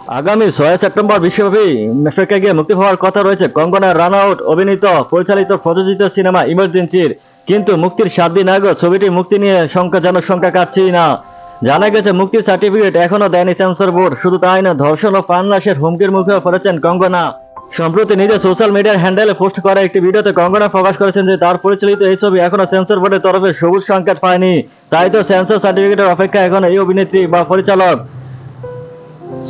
আগামী 6 সেপ্টেম্বর বিশ্বব্যাপী প্রেক্ষাগৃহে মুক্তি পাওয়ার কথা রয়েছে কঙ্গনা রানাউত অভিনীত পরিচালিত প্রযোজিত সিনেমা ইমার্জেন্সির। কিন্তু মুক্তির 7 দিন আগেও ছবিটি মুক্তি নিয়ে শঙ্কা কাটছেই না। জানা গেছে মুক্তির সার্টিফিকেট এখনো দেয়নি সেন্সর বোর্ড। শুধু তাই না, ধর্ষণ ও প্রাণনাশের হুমকির মুখেও পড়েছেন কঙ্গনা। সম্প্রতি নিজের সোশ্যাল মিডিয়ার হ্যান্ডেলে পোস্ট করা একটি ভিডিওতে কঙ্গনা প্রকাশ করেছেন যে তার পরিচালিত এই ছবি এখনো সেন্সর বোর্ডের তরফে সবুজ সংকেত পায়নি। তাই তো সেন্সর সার্টিফিকেটের অপেক্ষা এখন এই অভিনেত্রী বা পরিচালক।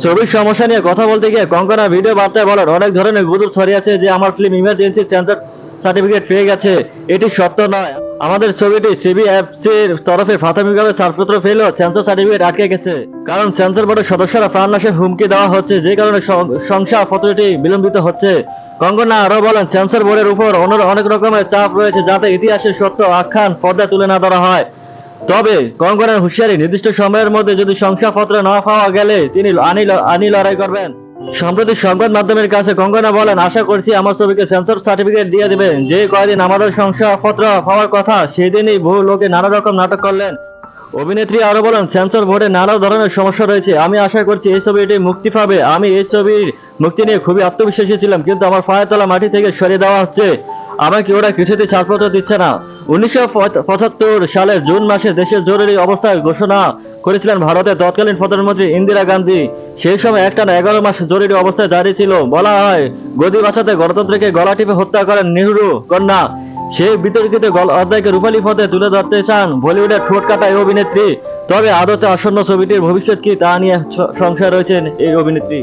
ছবির সমস্যা নিয়ে কথা বলতে গিয়ে কঙ্গনা ভিডিও বার্তায় বলেন, অনেক ধরনের গুজব ছড়িয়েছে যে আমার ফিল্ম ইমার্জেন্সি সেন্সর সার্টিফিকেট পেয়ে গেছে। এটি সত্য নয়। আমাদের ছবিটি সিবিএফসির তরফে প্রাথমিকভাবে ছাড়পত্র পেলেও সেন্সর সার্টিফিকেট আটকে গেছে। কারণ সেন্সর বোর্ডের সদস্যরা প্রাণনাশের হুমকি দেওয়া হচ্ছে, যে কারণে শংসাপত্রটি বিলম্বিত হচ্ছে। কঙ্গনা আরো বলেন, সেন্সর বোর্ডের উপর অনেক রকমের চাপ রয়েছে যাতে ইতিহাসের সত্য আখ্যান পর্দায় তুলে না ধরা হয়। তবে কঙ্গনার হুঁশিয়ারি, নির্দিষ্ট সময়ের মধ্যে যদি শংসাপত্র না পাওয়া গেলে তিনি আইনি লড়াই করবেন। সম্প্রতি সংবাদ মাধ্যমের কাছে কঙ্গনা বলেন, আশা করছি আমার ছবিকে সেন্সর সার্টিফিকেট দিয়ে দেবেন। যে কয়দিন আমাদের শংসাপত্র পাওয়ার কথা সেই দিনই বহু লোকে নানা রকম নাটক করলেন। অভিনেত্রী আরো বলেন, সেন্সর বোর্ডে নানা ধরনের সমস্যা রয়েছে। আমি আশা করছি এই ছবিটি মুক্তি পাবে। আমি এই ছবির মুক্তি নিয়ে খুবই আত্মবিশ্বাসী ছিলাম, কিন্তু আমার পায়ের তলা মাটি থেকে সরিয়ে দেওয়া হচ্ছে। আমাকে ওরা কিছুতেই ছাড়পত্র দিচ্ছে না। 1975 সালের জুন মাসে দেশের জরুরি অবস্থা ঘোষণা করেছিলেন ভারতের তৎকালীন প্রধানমন্ত্রী ইন্দিরা গান্ধী। সেই সময় একটানা 11 মাস জরুরি অবস্থায় জারি ছিল। বলা হয়, গদি বাঁচাতে গণতন্ত্রকে গলা টিপে হত্যা করেন নেহরু কন্যা। সেই বিতর্কিত অধ্যায়কে রূপালী পথে তুলে ধরতে চান বলিউডের ঠোঁট কাটা এই অভিনেত্রী। তবে আদতে আসন্ন ছবিটির ভবিষ্যৎ কি তা নিয়ে সংশয় রয়েছেন এই অভিনেত্রী।